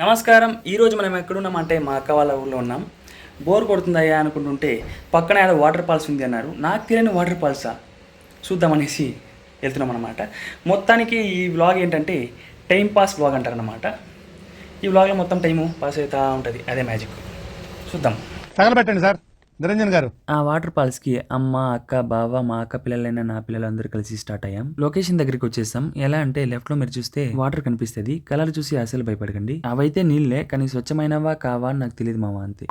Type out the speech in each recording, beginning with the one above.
నమస్కారం. ఈరోజు మనం ఎక్కడున్నామంటే మా అక్క వాళ్ళ ఊళ్ళో ఉన్నాం. బోర్ కొడుతుందయ్యా అనుకుంటుంటే పక్కన ఏదో వాటర్ ఫాల్స్ ఉంది అన్నారు. నాకు తెలియని వాటర్ ఫాల్సా చూద్దామనేసి వెళ్తున్నాం అనమాట. మొత్తానికి ఈ వ్లాగ్ ఏంటంటే టైం పాస్ వ్లాగ్ అంటారనమాట. ఈ వ్లాగ్లో మొత్తం టైము పాస్ అవుతూ ఉంటుంది, అదే మ్యాజిక్. చూద్దాం. తగలబెట్టండి సార్ నిరంజన్ గారు. ఆ వాటర్ ఫాల్స్ కి అమ్మ, అక్క, బావ, మా అక్క పిల్లలైన నా పిల్లలు అందరూ కలిసి స్టార్ట్ అయ్యాం. లొకేషన్ దగ్గరికి వచ్చేసాం. ఎలా అంటే లెఫ్ట్ లో మీరు చూస్తే వాటర్ కనిపిస్తుంది. కలర్ చూసి అసలు భయపడకండి. అవైతే నీళ్లే, కానీ స్వచ్ఛమైనవా కావా అని నాకు తెలియదు మామ, అంతే.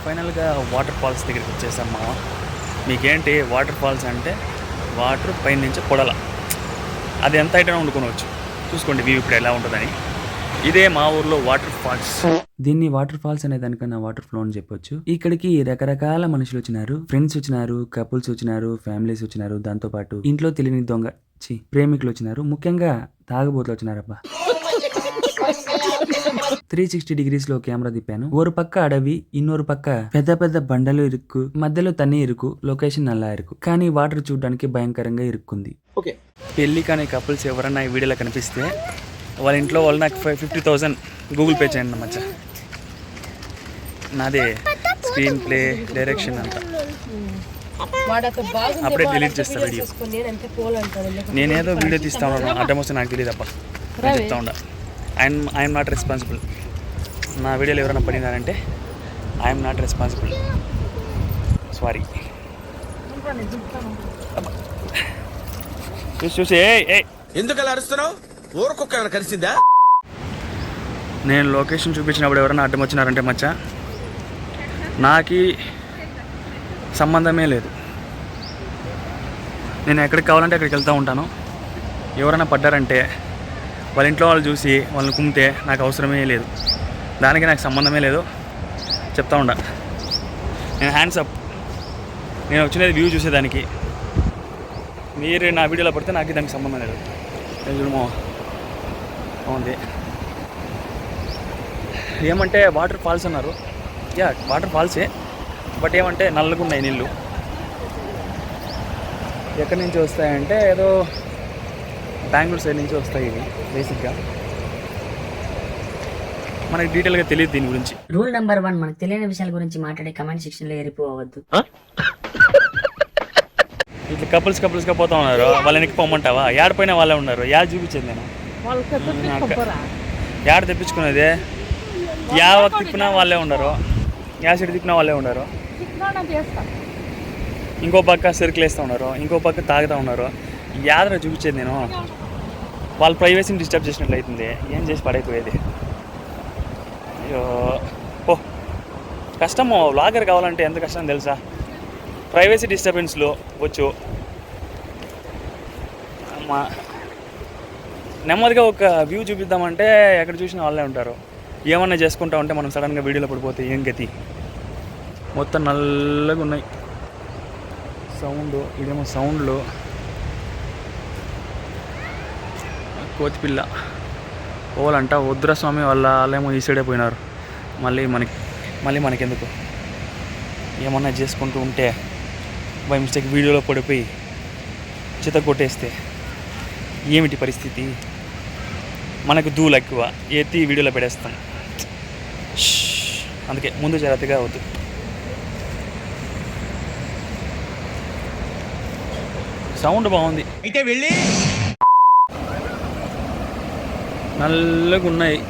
ఫైనల్ గా వాటర్ ఫాల్స్ దగ్గరికి వచ్చేసాం మామ. మీకేంటి వాటర్ ఫాల్స్ అంటే వాటర్ పైన నుంచి పొడల, అది ఎంత అయితే వండుకోవచ్చు. చూసుకోండి వ్యూ ఇప్పుడు ఎలా ఉంటుందని. ఇదే మా ఊర్లో వాటర్ ఫాల్స్. దీన్ని వాటర్ ఫాల్స్ అనే దానికన్నా వాటర్ ఫ్లో అని చెప్పొచ్చు. ఇక్కడికి రకరకాల మనుషులు వచ్చినారు. ఫ్రెండ్స్ వచ్చినారు, కపుల్స్ వచ్చినారు, ఫ్యామిలీస్ వచ్చినారు, దాంతో పాటు ఇంట్లో తెలియని దొంగ ప్రేమికులు వచ్చినారు. ముఖ్యంగా తాగబోతులు వచ్చినారబ్బా. 360 degrees లో కెమెరా తిప్పాను. ఓరు పక్క అడవి, ఇన్నోరు పక్క పెద్ద పెద్ద బండలు ఇరుక్కు, మధ్యలో తన్ని ఇరుకు, లొకేషన్ నల్లా ఇరుకు, కానీ వాటర్ చూడడానికి భయంకరంగా ఇరుక్కుంది. పెళ్లి కానీ కపుల్స్ ఎవరన్నా ఈ వీడియోలో కనిపిస్తే వాళ్ళ ఇంట్లో వాళ్ళు నాకు 50,000 గూగుల్ పే చేయండి మచ్చ. నాదే స్క్రీన్ ప్లే, డైరెక్షన్ అంతా. అప్పుడే డిలీట్ చేస్తా వీడియో. నేనేదో వీడియో తీస్తా ఉన్నాను, అడ్డం వస్తే నాకు తెలియదు అబ్బా. నేను చెప్తా ఉండా, ఐఎమ్ నాట్ రెస్పాన్సిబుల్. నా వీడియోలు ఎవరైనా పడినారంటే ఐఎమ్ నాట్ రెస్పాన్సిబుల్, సారీ. చూసి ఎందుకు అలా అరుస్తున్నావు? ఊరకొక్క కలిసిందా? నేను లొకేషన్ చూపించినప్పుడు ఎవరైనా అడ్డం వచ్చినారంటే మచ్చ, నాకు సంబంధమే లేదు. నేను ఎక్కడికి కావాలంటే అక్కడికి వెళ్తూ ఉంటాను. ఎవరైనా పడ్డారంటే వాళ్ళ ఇంట్లో వాళ్ళు చూసి వాళ్ళని కుమ్మితే నాకు అవసరమే లేదు, దానికి నాకు సంబంధమే లేదు. చెప్తా ఉండా, నేను హ్యాండ్స్ అప్. నేను వచ్చినది వ్యూ చూసేదానికి. మీరు నా వీడియోలో పడితే నాకు దానికి సంబంధం లేదు. చూడమో ఉంది. ఏమంటే వాటర్ ఫాల్స్ అన్నారు. యా, వాటర్ ఫాల్సే, బట్ ఏమంటే నల్లగా ఉన్నాయి నీళ్ళు. ఎక్కడి నుంచి వస్తాయంటే ఏదో బెంగళూరు సైడ్ నుంచి వస్తాయి ఇవి బేసిక్గా. మనకి డీటెయిల్గా తెలియదు దీని గురించి. రూల్ నెంబర్ 1, మనకు తెలియని విషయాల గురించి మాట్లాడే కమెంట్ సెక్షన్ లో ఏరిపోవద్దు. ఇట్లా కపుల్స్గా పోతా ఉన్నారు. వాళ్ళ వెనక్కి పొమ్మంటావా? ఏడపోయినా వాళ్ళే ఉన్నారు. యాడ్ చూపించేది నేను యాడ తెప్పించుకునేది. యావ తిప్పినా వాళ్ళే ఉండరు, యాసిడ్ తిప్పినా వాళ్ళే ఉండరు. ఇంకో పక్క సరుకులు వేస్తూ ఉన్నారు, ఇంకో పక్క తాగుతూ ఉన్నారు. యాదరా చూపించేది నేను. వాళ్ళ ప్రైవసీని డిస్టర్బ్ చేసినట్లు అవుతుంది. ఏం చేసి పడైపోయేది. అయ్యో ఓ, కష్టము. వ్లాగర్ కావాలంటే ఎంత కష్టం తెలుసా? ప్రైవసీ డిస్టర్బెన్స్లో వచ్చు. అమ్మా, నెమ్మదిగా ఒక వ్యూ చూపిద్దామంటే ఎక్కడ చూసినా వాళ్ళే ఉంటారు. ఏమన్నా చేసుకుంటా ఉంటే మనం సడన్గా వీడియోలో పడిపోతే ఏం గతి. మొత్తం నల్లగా ఉన్నాయి. సౌండ్ ఇదేమో సౌండ్లో కోతిపిల్ల ఓలంట. వద్దురస్వామి వాళ్ళేమో ఈ సైడే పోయినారు. మళ్ళీ మనకెందుకు. ఏమన్నా చేసుకుంటూ ఉంటే బై మిస్టేక్ వీడియోలో పడిపోయి చిత కొట్టేస్తే ఏమిటి పరిస్థితి? మనకు దూలు ఎక్కువ, ఎత్తి వీడియోలో పెడేస్తాం. అందుకే ముందు జాగ్రత్తగా అవుతుంది. సౌండ్ బాగుంది. అయితే వెళ్ళి నల్లగా ఉన్నాయి.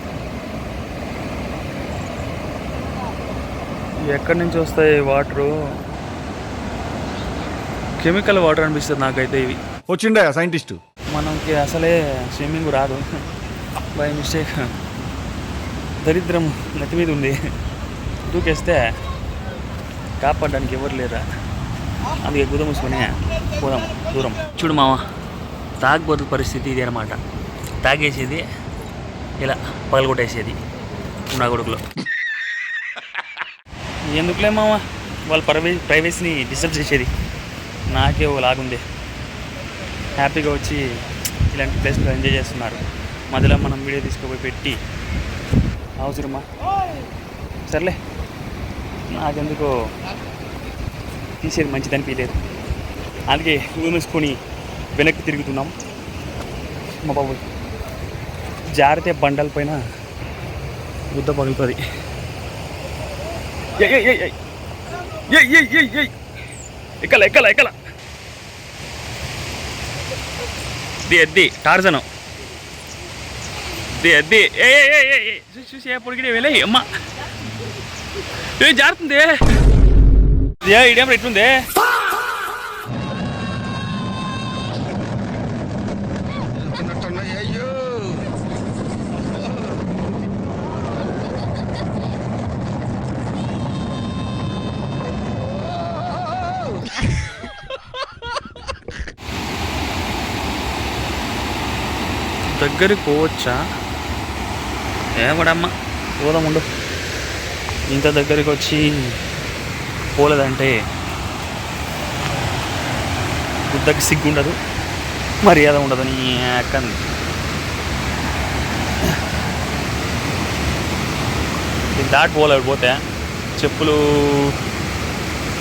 ఎక్కడి నుంచి వస్తాయి వాటరు? కెమికల్ వాటర్ అనిపిస్తుంది నాకైతే ఇవి. వచ్చిండా సైంటిస్టు. మనకి అసలే స్విమ్మింగ్ రాదు. బై మిస్టేక్ దరిద్రం నెత్తి మీద ఉంది. దూకేస్తే కాపాడడానికి ఎవరు లేరా? అందుకే గుద మూసుకొని పోదాం దూరం. చూడు మామ, తాగబోతు పరిస్థితి ఇది అనమాట. తాగేసేది ఇలా పగలగొట్టేసేది నా కొడుకులో. ఎందుకులే మామ వాళ్ళ ప్రైవసీని డిస్టర్బ్ చేసేది. నాకే ఓ లాగుంది. హ్యాపీగా వచ్చి ఇలాంటి ప్లేస్లో ఎంజాయ్ చేస్తున్నారు. మధ్యలో మనం వీడియో తీసుకుపోయి పెట్టి అవసరమా? సర్లే, నాకెందుకో తీసేది మంచిది అనిపించలేదు. అందుకే ఊమేసుకొని వెనక్కి తిరుగుతున్నాం. మా బాబు జారితే బండల పైన గుద్ద పగులుతుంది. ఎక్కల ఎక్కల ఎక్కల ఎద్ది టార్జను ఎద్ది చూసి పొడిగిడే వెళ్ళే అమ్మ ఏ జారుతుంది ఇడేమో ఎట్లుంది. దగ్గరికి పోవచ్చా? ఏమడమ్మా పోదాముండు. ఇంత దగ్గరికి వచ్చి పోలేదంటే గుద్దకి సిగ్గు ఉండదు, మర్యాద ఉండదు. నీ అక్కని దాటి పోలేడు, పోతే చెప్పులు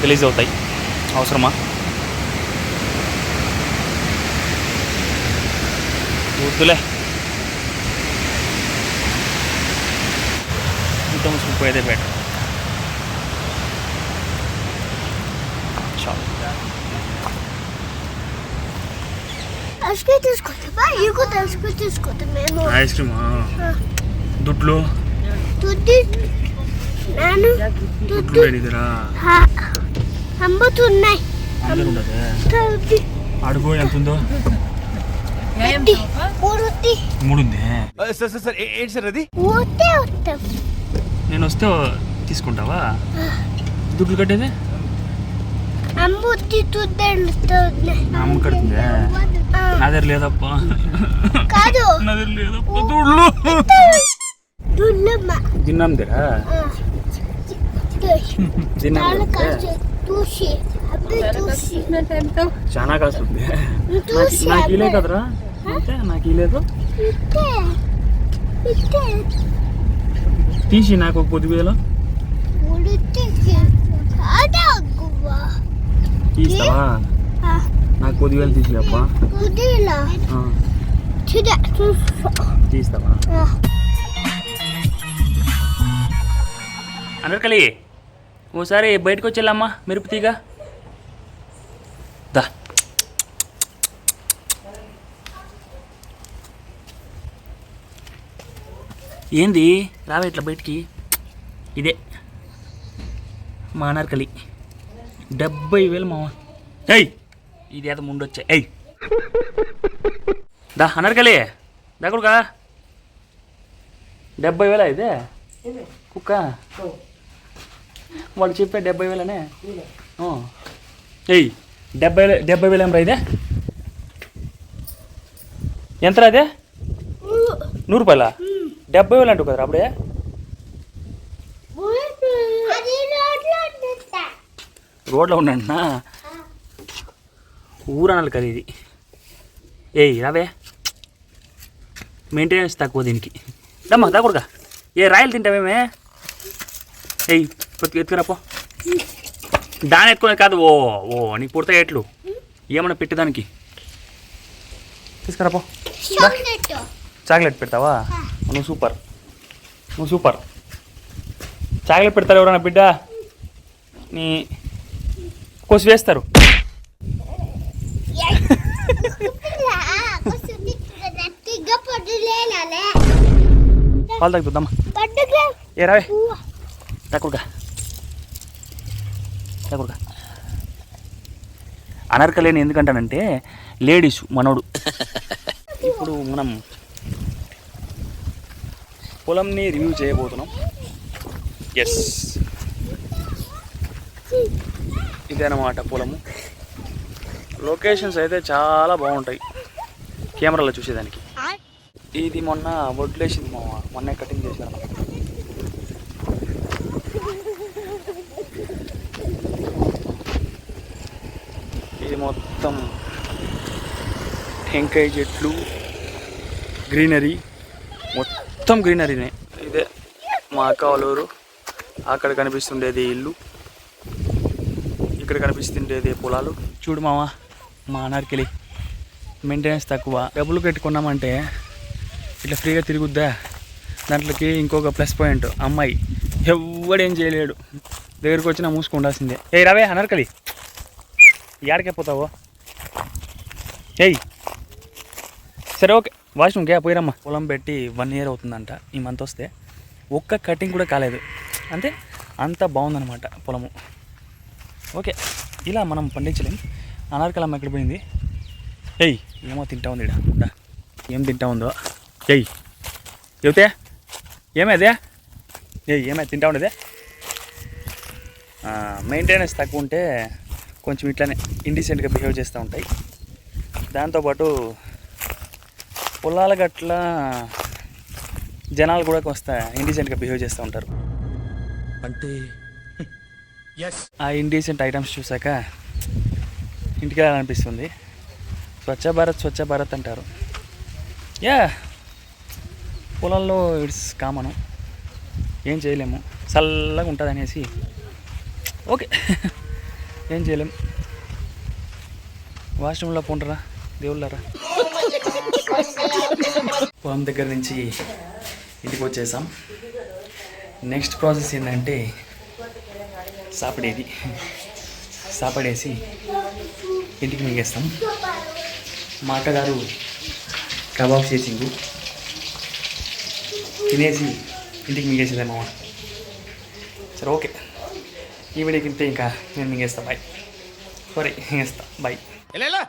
రిలీజ్ అవుతాయి. అవసరమా? వద్దులే, ఇంత ముసుకుపోయేదే బెటర్. చాలు. ఐస్ క్రీమ్ తీసుకుంటామా? ఇగో ఐస్ క్రీమ్ తీసుకుంటాం మేము. ఐస్ క్రీమా? దుడ్లు తుది నేను దుడ్లు లేనిదిరా, అమ్ముతున్నాయి. అందరు ఉండదు. అడుగు ఎంత ఉందో? 3 ఉంది. సార్ ఏంటి సార్ అది? నేను వస్తే తీసుకుంటావా? దుడ్లు కట్టేది అమ్ముద్ది అమ్మ కడుతుందే. నా దగ్గర లేదప్పా. కాదు నా దగ్గర లేదప్పా దుడ్లు. తిన్నాందిరా చాలా కాసు ఉంది. నాకు ఇలే కదరా, అంతే నాకు ఇలేదు. తీసి నాకు ఒక 10,000 తీస్తావా? నాకు 10,000 తీసి అప్ప. తీస్తావా? అనర్కలి ఓసారి బయటకు వచ్చేళ్ళమ్మా, మెరుపు తీగ దా. ఏంది రావే ఇట్లా బయటికి? ఇదే మా అనర్కలి 70,000 మావా. ఏయ్ ఇది ఏదో ముండొచ్చాయి. ఏయ్ దా అనర్కలి దగ్గరగా 70,000 ఇదే కుక్క. వాళ్ళు చెప్పే 70,000 ఏయ్ 70,000 ఏం రా ఇదే? ఎంతరా అదే? 100 రూపాయల? 70,000 అంటూ కదరా అప్పుడే. రోడ్లో ఉన్నాడన్నా, ఊరనాలి కదా ఇది. ఏయ్ రావే, మెయింటెనెన్స్ తక్కువ దీనికి. దమ్మా దాకుడుగా. ఏ రాయలు తింటావేమే? ఏయ్ ఎత్తుకురాపో. దాని ఎత్తుకునేది కాదు. ఓ ఓ నీకు పుడతాయి ఎట్లు ఏమన్నా పెట్టేదానికి. తీసుకురాపో. చాక్లెట్ పెడతావా? నువ్వు సూపర్, నువ్వు సూపర్. చాక్లెట్ పెడతారు ఎవరన్నా బిడ్డ? నీ కోసి వేస్తారు. పాలు తగ్గుతుందమ్మా. ఏ రావే తక్కువగా తక్కువగా. అనర్కలేని ఎందుకంటానంటే లేడీస్ మనోడు. ఇప్పుడు మనం పొలంని రివ్యూ చేయబోతున్నాం. ఎస్ ఇదన్నమాట పొలము. లొకేషన్స్ అయితే చాలా బాగుంటాయి కెమెరాలో చూసేదానికి. ఇది మొన్న వడ్లేసింది మామ, మొన్నే కటింగ్ చేశాను. ఇది మొత్తం టెంకాయ చెట్లు, గ్రీనరీ, మొత్తం గ్రీనరీనే. ఇదే మా అక్క వాళ్ళ ఊరు. అక్కడ కనిపిస్తుండేది ఇల్లు, ఇక్కడ కనిపిస్తుండేది పొలాలు. చూడు మామ, మా అనర్కలి మెయింటెనెన్స్ తక్కువ. డబ్బులు పెట్టుకున్నామంటే ఇట్లా ఫ్రీగా తిరుగుద్దా? దాంట్లోకి ఇంకొక ప్లస్ పాయింట్, అమ్మాయి ఎవడేం చేయలేడు, దగ్గరికి వచ్చినా మూసుకు ఉండాల్సిందే. ఏయ్ రవే అనర్కలి, ఏడకే పోతావో? ఏయ్ సరే ఓకే, వాష్రూమ్కే పోయిరమ్మా. పొలం పెట్టి 1 year అవుతుందంట ఈ మంత్ వస్తే. ఒక్క కటింగ్ కూడా కాలేదు, అంటే అంత బాగుందన్నమాట పొలము. ఓకే, ఇలా మనం పండించలేం. అనార్కలమ్మ ఎక్కడ పోయింది? ఏయ్ ఏమో తింటా ఉంది ఇక్కడ, ఏం తింటా ఉందో. ఏయ్ చెబితే ఏమేదే? ఏమై తింటా ఉండేదే? మెయింటెనెన్స్ తక్కువ ఉంటే కొంచెం ఇట్లానే ఇండిసెంట్గా బిహేవ్ చేస్తూ ఉంటాయి. దాంతోపాటు పొలాల గట్ల జనాలు కూడా కొంత ఇండిసెంట్గా బిహేవ్ చేస్తూ ఉంటారు. అంటే ఆ ఇండిసెంట్ ఐటమ్స్ చూసాక ఇంటికి వెళ్ళాలనిపిస్తుంది. స్వచ్ఛ భారత్ అంటారు. యా, పొలాల్లో ఇట్స్ కామను, ఏం చేయలేము, చల్లగా ఉంటుంది అనేసి. ఓకే ఏం చేయలేం. వాష్రూమ్లో పోంటారా దేవుళ్ళారా. పొలం దగ్గర నుంచి ఇంటికి వచ్చేసాం. నెక్స్ట్ ప్రాసెస్ ఏంటంటే సాపడేసి ఇంటికి మింగేస్తాం. మా అక్కగారు కబాబ్ చేసిండు, తినేసి ఇంటికి మింగేసేదేమో. సరే ఓకే, ఈ వీడియోకి ఇంతే. ఇంకా నేను మింగేస్తా. బాయ్. సారీ మింగేస్తా. బాయ్. ఎలా